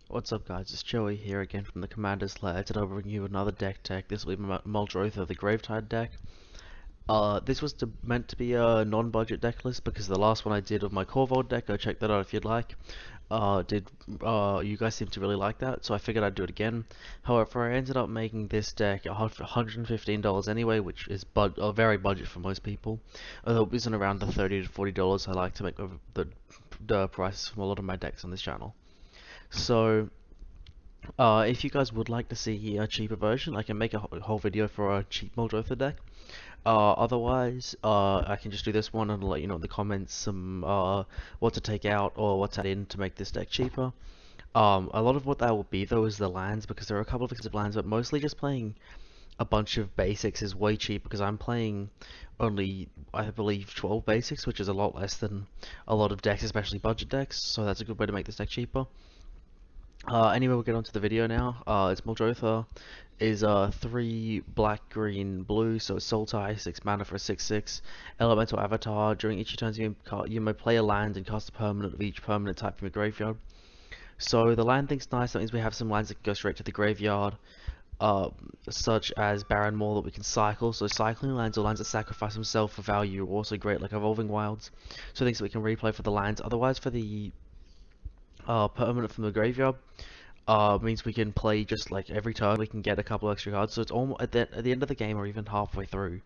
What's up guys, it's Joey here again from the Commander's Lair. Today I'll bring you another deck tech. This will be Muldrotha, the Gravetide deck. This was meant to be a non-budget deck list because the last one I did of my Core Vault deck, go check that out if you'd like. You guys seem to really like that, so I figured I'd do it again. However, I ended up making this deck $115 anyway, which is very budget for most people. Although it wasn't around the $30 to $40 I like to make the prices from a lot of my decks on this channel. So, if you guys would like to see a cheaper version, I can make a whole video for a cheap Muldrotha deck. Otherwise, I can just do this one and let you know in the comments some what to take out or what to add in to make this deck cheaper. A lot of what that will be though is the lands, because there are a couple of expensive lands, but mostly just playing a bunch of basics is way cheap because I'm playing only, I believe, 12 basics, which is a lot less than a lot of decks, especially budget decks, so that's a good way to make this deck cheaper. Anyway, we'll get on to the video now. It's Muldrotha, is 3 black, green, blue, so it's Sultai, 6 mana for a 6/6. Elemental Avatar. During each turn you may play a land and cast a permanent of each permanent type from your graveyard. So the land thing's nice, that means we have some lands that can go straight to the graveyard, such as Barren Maw that we can cycle. So cycling lands or lands that sacrifice themselves for value are also great, like Evolving Wilds. So things that we can replay for the lands. Otherwise, for the permanent from the graveyard, means we can play just like every turn we can get a couple extra cards, so it's almost at the end of the game or even halfway through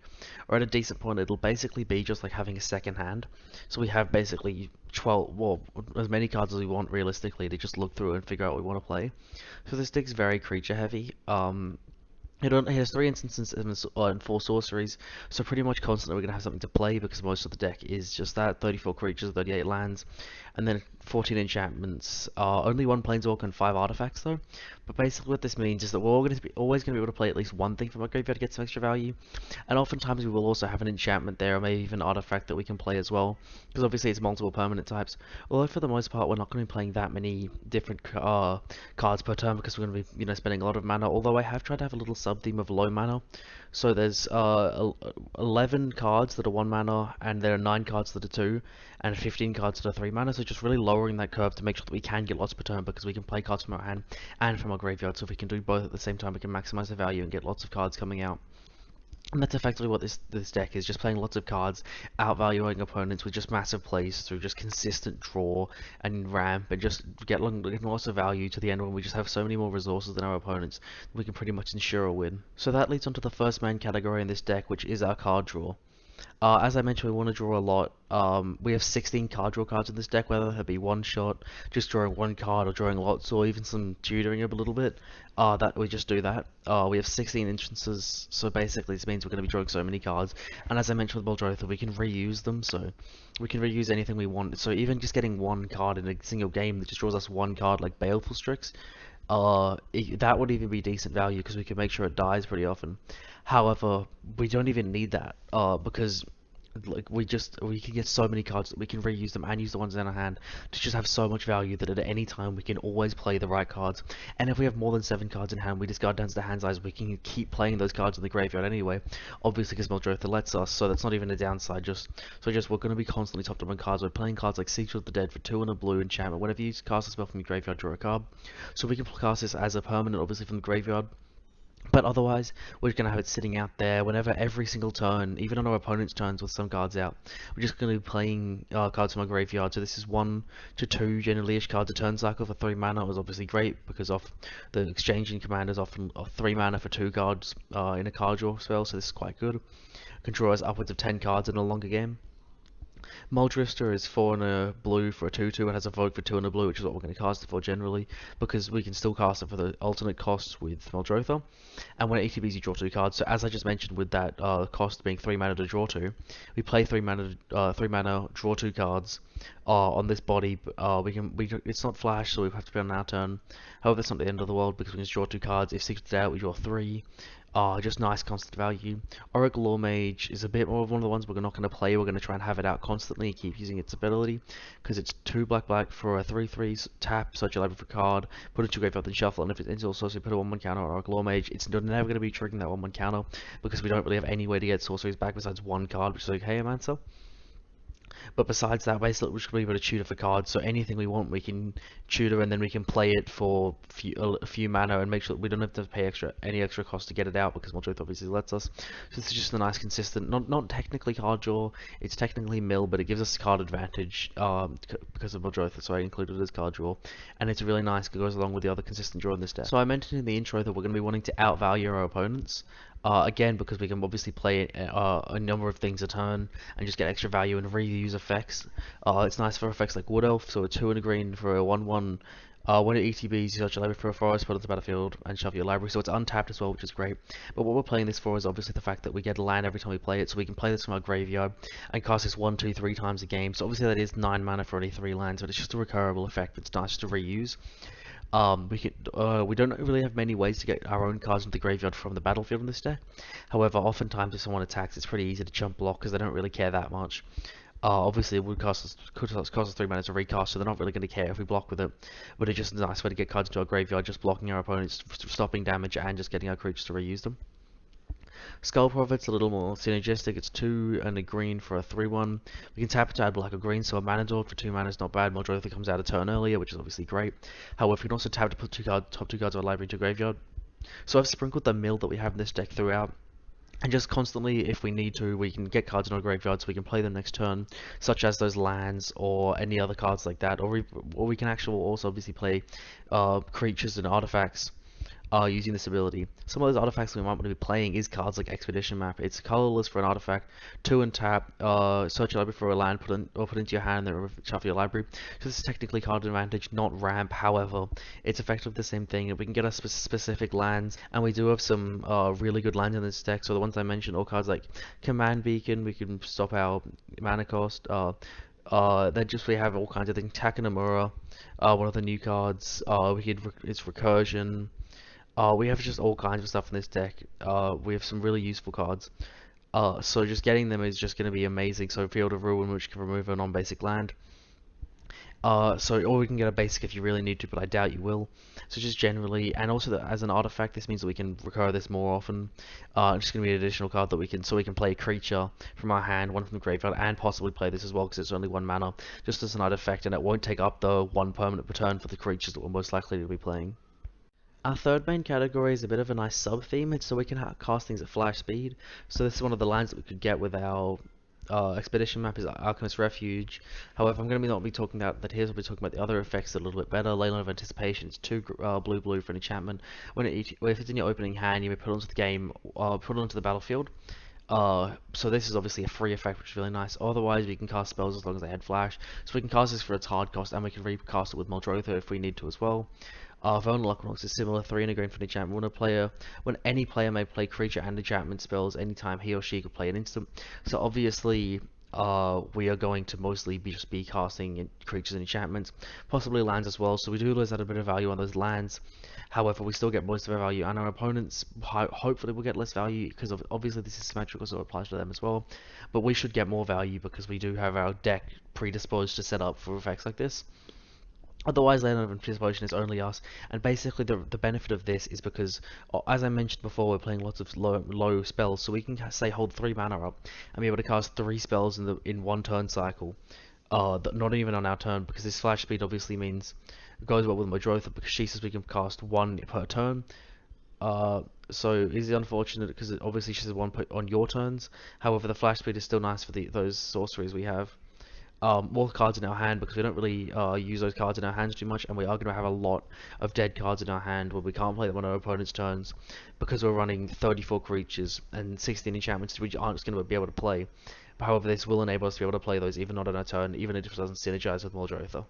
or at a decent point it'll basically be just like having a second hand. So we have basically 12, well, as many cards as we want realistically to just look through and figure out what we want to play. So this deck's very creature heavy. It has 3 instances and 4 sorceries, so pretty much constantly we're going to have something to play because most of the deck is just that, 34 creatures, 38 lands, and then 14 enchantments, only 1 planeswalker and 5 artifacts though. But basically what this means is that we're always going to be able to play at least one thing from our graveyard to get some extra value, and oftentimes we will also have an enchantment there, or maybe even an artifact that we can play as well, because obviously it's multiple permanent types, although for the most part we're not going to be playing that many different cards per turn because we're going to be spending a lot of mana, although I have tried to have a little sub-theme of low mana. So there's 11 cards that are 1 mana, and there are 9 cards that are 2, and 15 cards that are 3 mana, so just really lowering that curve to make sure that we can get lots per turn, because we can play cards from our hand and from our graveyard, so if we can do both at the same time we can maximize the value and get lots of cards coming out. And that's effectively what this deck is, just playing lots of cards, outvaluing opponents with just massive plays through just consistent draw and ramp, and just getting lots of value to the end when we just have so many more resources than our opponents, we can pretty much ensure a win. So that leads on to the first main category in this deck, which is our card draw. As I mentioned, we want to draw a lot. We have 16 card draw cards in this deck, whether it be one shot, just drawing one card, or drawing lots, or even some tutoring a little bit. That we just do that. We have 16 instances, so basically this means we're going to be drawing so many cards. And as I mentioned with Muldrotha, we can reuse them, so we can reuse anything we want. So even just getting one card in a single game that just draws us one card, like Baleful Strix, that would even be decent value because we can make sure it dies pretty often. However, we don't even need that because like we can get so many cards that we can reuse them and use the ones in our hand to just have so much value that at any time we can always play the right cards. And if we have more than 7 cards in hand, we discard down to the hand size, we can keep playing those cards in the graveyard anyway, obviously because Muldrotha lets us, so that's not even a downside. We're going to be constantly topped up on cards. We're playing cards like Siege of the Dead for 2 and a blue enchantment. Whenever you cast a spell from your graveyard, draw a card, so we can cast this as a permanent obviously from the graveyard. But otherwise, we're going to have it sitting out there whenever, every single turn, even on our opponent's turns with some cards out. We're just going to be playing cards from our graveyard. So this is 1 to 2 generally-ish cards a turn cycle for 3 mana. It was obviously great because of the exchanging commanders often 3 mana for 2 cards in a card draw spell, so this is quite good. Can draw us upwards of 10 cards in a longer game. Muldrifter is 4 and a blue for a 2/2 and has a Vogue for 2 and a blue, which is what we're going to cast it for generally, because we can still cast it for the alternate costs with Muldrotha. And when it ETBs, you draw 2 cards. So as I just mentioned, with that cost being 3 mana to draw 2, we play 3 mana, draw 2 cards on this body. It's not flash, so we have to be on our turn. However, it's not the end of the world because we can just draw 2 cards. If Secret's out, we draw 3. Just nice constant value. Oracle Law Mage is a bit more of one of the ones we're not going to play. We're going to try and have it out constantly and keep using its ability, because it's 2 black for a 3/3 tap, search your library for card, put it to your graveyard, then shuffle, and if it's also so put a 1/1 counter on Oracle Law Mage. It's never going to be triggering that 1/1 counter because we don't really have any way to get sorceries back besides 1 card, which is okay, Amancer. But besides that, basically, we're just going to be able to tutor for cards. So anything we want, we can tutor, and then we can play it for a few mana and make sure that we don't have to pay any extra cost to get it out because Muldrotha obviously lets us. So this is just a nice, consistent, not technically card draw. It's technically mill, but it gives us card advantage because of Muldrotha. So I included it as card draw, and it's really nice. It goes along with the other consistent draw in this deck. So I mentioned in the intro that we're going to be wanting to outvalue our opponents. Again, because we can obviously play a number of things a turn and just get extra value and reuse effects. It's nice for effects like Wood Elf, so a 2 and a green for a 1/1. When it ETBs, you search your library for a forest, put it on the battlefield, and shuffle your library, so it's untapped as well, which is great. But what we're playing this for is obviously the fact that we get a land every time we play it, so we can play this from our graveyard and cast this 1, 2, 3 times a game. So obviously that is 9 mana for only 3 lands, but it's just a recurable effect that's nice to reuse. We don't really have many ways to get our own cards into the graveyard from the battlefield in this deck. However, oftentimes if someone attacks, it's pretty easy to jump block because they don't really care that much. Obviously, it could cost us 3 mana to recast, so they're not really going to care if we block with it. But it's just a nice way to get cards into our graveyard, just blocking our opponents, stopping damage, and just getting our creatures to reuse them. Skull Prophet's a little more synergistic. It's 2 and a green for a 3/1. We can tap it to add black or green, so a mana dog for 2 mana is not bad. Muldrotha comes out a turn earlier, which is obviously great. However, we can also tap to put top 2 cards of our library into graveyard. So I've sprinkled the mill that we have in this deck throughout. And just constantly, if we need to, we can get cards in our graveyard so we can play them next turn, such as those lands or any other cards like that. Or we can actually also obviously play creatures and artifacts using this ability. Some of those artifacts we might want to be playing is cards like Expedition Map. It's colorless for an artifact, 2 and tap, search your library for a land, put into your hand, then shuffle your library. So this is technically card advantage, not ramp. However, it's effectively the same thing. We can get us specific lands, and we do have some really good lands in this deck. So the ones I mentioned, all cards like Command Beacon, we can stop our mana cost. Then we have all kinds of things. Takanamura, one of the new cards. It's Recursion. We have just all kinds of stuff in this deck. We have some really useful cards. So just getting them is just going to be amazing. So Field of Ruin, which can remove a non-basic land. Or we can get a basic if you really need to, but I doubt you will. So just generally, and also as an artifact, this means that we can recur this more often. It's just going to be an additional card that we can play a creature from our hand, one from the graveyard, and possibly play this as well because it's only 1 mana, just as an artifact, and it won't take up the 1 permanent per turn for the creatures that we're most likely to be playing. Our third main category is a bit of a nice sub-theme, so we can cast things at flash speed. So this is one of the lands that we could get with our Expedition Map is Alchemist's Refuge. However, I'm going to not be talking about that here, so I'll be talking about the other effects a little bit better. Leyline of Anticipation, it's 2 blue for an enchantment. If it's in your opening hand, you may put it onto the game, put it onto the battlefield. So this is obviously a free effect, which is really nice. Otherwise, we can cast spells as long as they had flash. So we can cast this for its hard cost, and we can recast it with Muldrotha if we need to as well. Vulnerable Equinox is similar, 3 and a green for an enchantment. When any player may play creature and enchantment spells anytime he or she could play an instant. So obviously, we are going to mostly just be casting creatures and enchantments, possibly lands as well. So we do lose out a bit of value on those lands. However, we still get most of our value, and our opponents hopefully will get less value because obviously this is symmetrical, so it applies to them as well. But we should get more value because we do have our deck predisposed to set up for effects like this. Otherwise, Leyline of Anticipation is only us, and basically the benefit of this is because, as I mentioned before, we're playing lots of low spells, so we can say hold 3 mana up and be able to cast 3 spells in 1 turn cycle. Not even on our turn, because this flash speed obviously means it goes well with Muldrotha because she says we can cast 1 per turn. So it's unfortunate because obviously she says 1 on your turns. However, the flash speed is still nice for those sorceries we have. More cards in our hand because we don't really use those cards in our hands too much, and we are going to have a lot of dead cards in our hand where we can't play them on our opponent's turns because we're running 34 creatures and 16 enchantments which aren't going to be able to play. However, this will enable us to be able to play those even not on our turn, even if it doesn't synergize with Muldrotha.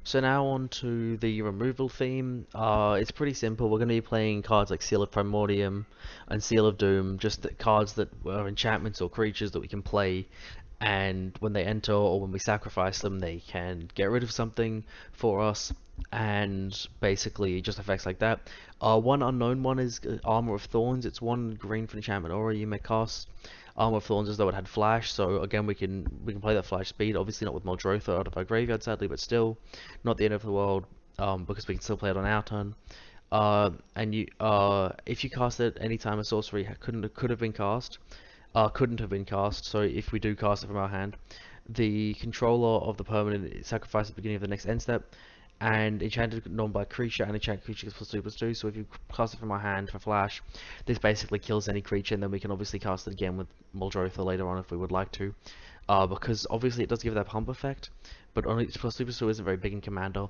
So now on to the removal theme. It's pretty simple. We're going to be playing cards like Seal of Primordium and Seal of Doom, just cards that are enchantments or creatures that we can play, and when they enter or when we sacrifice them, they can get rid of something for us, and basically just effects like that. One unknown one is Armor of Thorns. It's 1 green for enchantment aura. You may cast Armor of Thorns as though it had flash, so again we can play that flash speed, obviously not with Muldrotha out of our graveyard sadly, but still not the end of the world, because we can still play it on our turn. If you cast it anytime a sorcery couldn't have been cast, so if we do cast it from our hand, The controller of the permanent is sacrificed at the beginning of the next end step, and enchanted non-black creature and enchanted creature gets +2/+2. So if you cast it from my hand for flash, this basically kills any creature, and then we can obviously cast it again with Muldrotha later on if we would like to. Because obviously it does give that pump effect, but only +2/+2 isn't very big in Commander.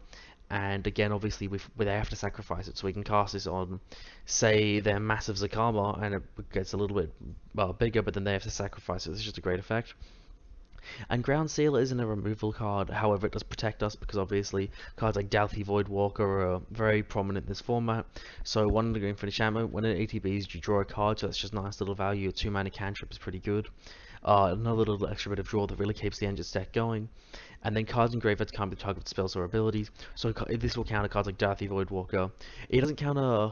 And again, obviously, they have to sacrifice it, so we can cast this on, say, their massive Zakama, and it gets a little bit bigger, but then they have to sacrifice it. It's just a great effect. And Ground Seal isn't a removal card, however, it does protect us because obviously cards like Doughty Voidwalker are very prominent in this format. So, one green for enchantment, when it ATBs, you draw a card, so that's just nice little value. A 2-mana cantrip is pretty good. Another little extra bit of draw that really keeps the engine stack going. And then cards in graveyards can't be targeted spells or abilities, so this will counter cards like Doughty Voidwalker. It doesn't counter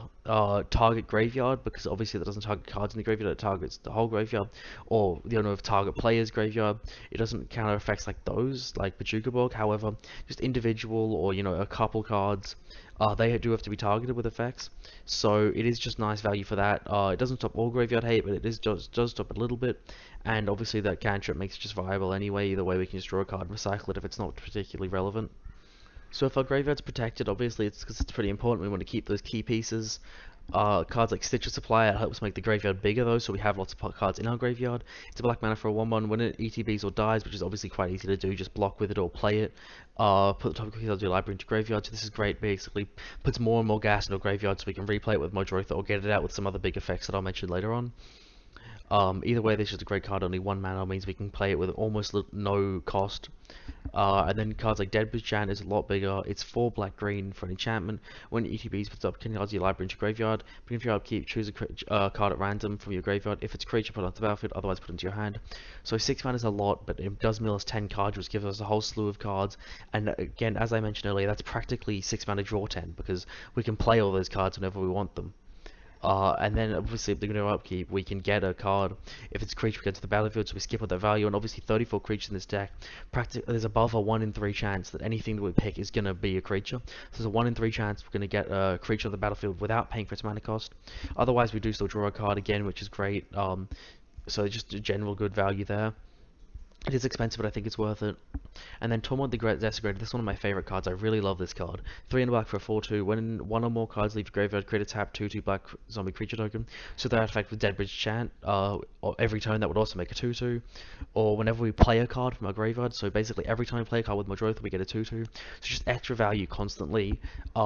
target graveyard, because obviously that doesn't target cards in the graveyard, it targets the whole graveyard, or the owner of target player's graveyard. It doesn't counter effects like those, like Bajuka. However, just individual or, a couple cards, they do have to be targeted with effects, so it is just nice value for that. It doesn't stop all graveyard hate, but it does stop a little bit, and obviously that cantrip makes it just viable anyway. Either way, we can just draw a card and recycle it if it's not particularly relevant. So if our graveyard's protected, obviously it's because it's pretty important. We want to keep those key pieces. Cards like Stitcher Supply, it helps make the graveyard bigger though, so we have lots of cards in our graveyard. It's a black mana for a 1/1. When it ETBs or dies, which is obviously quite easy to do, just block with it or play it. Put the top of your library into graveyard. So this is great. Basically, puts more and more gas into our graveyard, so we can replay it with Muldrotha or get it out with some other big effects that I'll mention later on. Either way, this is a great card. Only 1 mana means we can play it with almost no cost. And then cards like Deadwood Chant is a lot bigger. It's 4 black-green for an enchantment. When ETBs puts up, can cards your library into graveyard. Bring your upkeep, choose a card at random from your graveyard. If it's a creature, put it onto the battlefield, otherwise put it into your hand. So 6 mana is a lot, but it does mill us 10 cards, which gives us a whole slew of cards. And again, as I mentioned earlier, that's practically 6 mana draw 10, because we can play all those cards whenever we want them. And then obviously if they're going to upkeep, we can get a card if it's a creature we get to the battlefield, so we skip on that value. And obviously 34 creatures in this deck, there's above a 1 in 3 chance that anything that we pick is going to be a creature. So there's a 1 in 3 chance we're going to get a creature on the battlefield without paying for its mana cost. Otherwise we do still draw a card again, which is great. So just a general good value there. It is expensive, but I think it's worth it. And then Tormod the Great Desecrator. This is one of my favorite cards. I really love this card. 3 and black for a 4/2. When one or more cards leave your graveyard, create a tap 2/2 black zombie creature token. So that effect with Deadbridge Chant, or every turn that would also make a 2/2. Or whenever we play a card from our graveyard. So basically every time we play a card with Muldrotha, we get a 2/2. So just extra value constantly.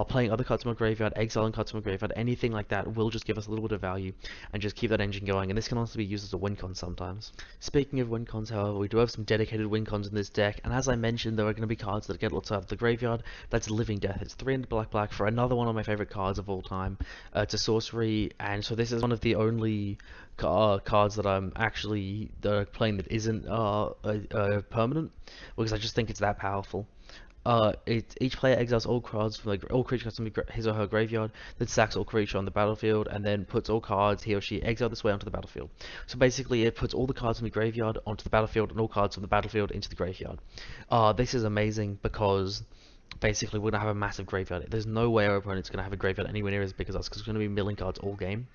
Playing other cards from our graveyard, exiling cards from our graveyard, anything like that will just give us a little bit of value and just keep that engine going. And this can also be used as a win con sometimes. Speaking of win cons, however, we do have some dedicated win cons in this deck, and as I mentioned, there are going to be cards that get lots out of the graveyard. That's Living Death. It's 3 and black for another one of my favorite cards of all time. It's a sorcery, and so this is one of the only cards that I'm actually playing that isn't permanent, because I just think it's that powerful. Each player exiles all cards from all creatures from his or her graveyard, then sacks all creature on the battlefield, and then puts all cards he or she exiled this way onto the battlefield. So basically, it puts all the cards from the graveyard onto the battlefield, and all cards from the battlefield into the graveyard. This is amazing because basically we're gonna have a massive graveyard. There's no way our opponent's gonna have a graveyard anywhere near as big as us, because we're gonna be milling cards all game.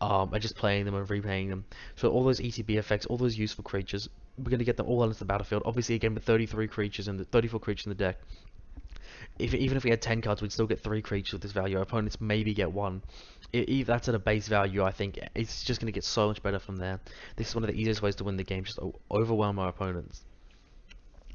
And just playing them and replaying them. So all those ETB effects, all those useful creatures, we're going to get them all onto the battlefield. Obviously, again, with 34 creatures in the deck, even if we had 10 cards, we'd still get 3 creatures with this value. Our opponents maybe get 1. If that's at a base value, I think it's just going to get so much better from there. This is one of the easiest ways to win the game, just overwhelm our opponents.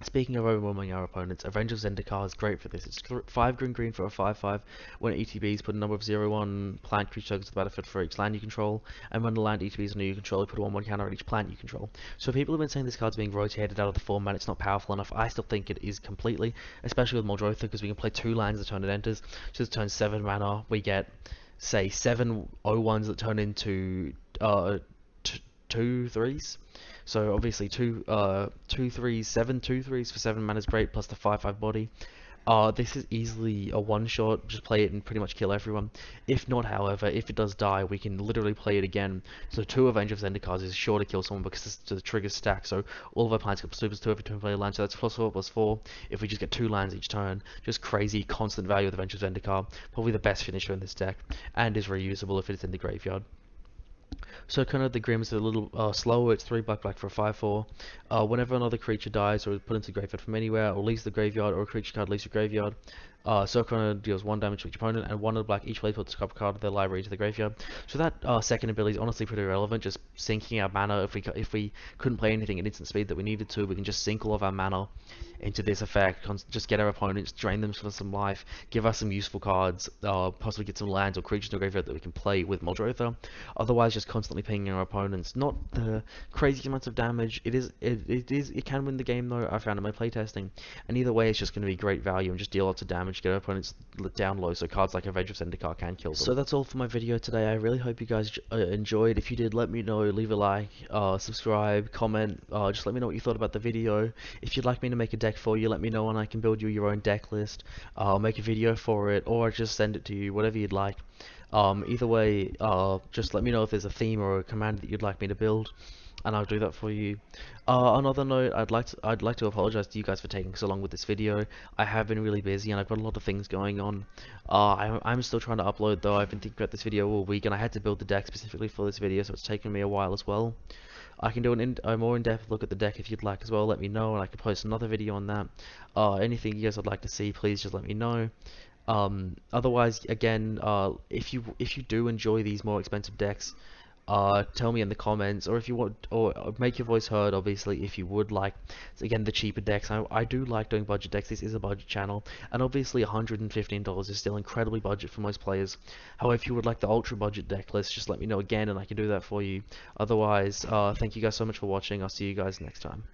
Speaking of overwhelming our opponents, Avenger of Zendikar is great for this. It's 5 green for a 5/5. When ETBs, put a number of 0/1 plant creature tokens to the battlefield for each land you control, and when the land ETBs under you control, you put a 1/1 counter on each plant you control. So people have been saying this card's being rotated out of the format, it's not powerful enough. I still think it is completely, especially with Muldrotha, because we can play 2 lands the turn it enters. So it's turn 7 mana, we get, say, 7 0/1s that turn into 2/3s. So obviously 2/3s, 7 2/3s for 7 mana is great, plus the 5/5 body. This is easily a one-shot, just play it and pretty much kill everyone. If not, however, if it does die, we can literally play it again. So 2 Avenger of Zendikar is sure to kill someone because the trigger's stack, so all of our plants get +2/+2 every time we play a land, so that's +4/+4. If we just get 2 lands each turn, just crazy, constant value with Avenger of Zendikar. Probably the best finisher in this deck, and is reusable if it's in the graveyard. So kind of the Grim's a little slower. It's 3 black for a 5/4. Whenever another creature dies or is put into the graveyard from anywhere or leaves the graveyard, or a creature card leaves the graveyard, Circle deals 1 damage to each opponent, and 1 of the black each player puts a card of their library to the graveyard. So that second ability is honestly pretty irrelevant. Just sinking our mana. If we couldn't play anything at instant speed that we needed to, we can just sink all of our mana into this effect. Just get our opponents, drain them for some life, give us some useful cards, possibly get some lands or creatures in the graveyard that we can play with Muldrotha. Otherwise, just constantly pinging our opponents. Not the crazy amounts of damage. It can win the game though. I found in my playtesting, and either way, it's just going to be great value and just deal lots of damage, get our opponents down low, so cards like Eveything Zendikar can kill them. So that's all for my video today. I really hope you guys enjoyed. If you did, let me know. Leave a like, subscribe, comment. Just let me know what you thought about the video. If you'd like me to make a deck for you, let me know and I can build you your own deck list. I'll make a video for it, or just send it to you, whatever you'd like. Either way, just let me know if there's a theme or a command that you'd like me to build, and I'll do that for you. On another note, I'd like to apologize to you guys for taking so long with this video. I have been really busy and I've got a lot of things going on. I'm still trying to upload though. I've been thinking about this video all week, and I had to build the deck specifically for this video, so it's taken me a while as well. I can do a more in-depth look at the deck if you'd like as well. Let me know, and I can post another video on that. Anything you guys would like to see, please just let me know. Otherwise, again, if you do enjoy these more expensive decks, tell me in the comments, or if you want, or make your voice heard. Obviously, if you would like, again, the cheaper decks. I do like doing budget decks. This is a budget channel, and obviously $115 is still incredibly budget for most players. However, if you would like the ultra budget deck list, just let me know again, and I can do that for you. Otherwise, thank you guys so much for watching. I'll see you guys next time.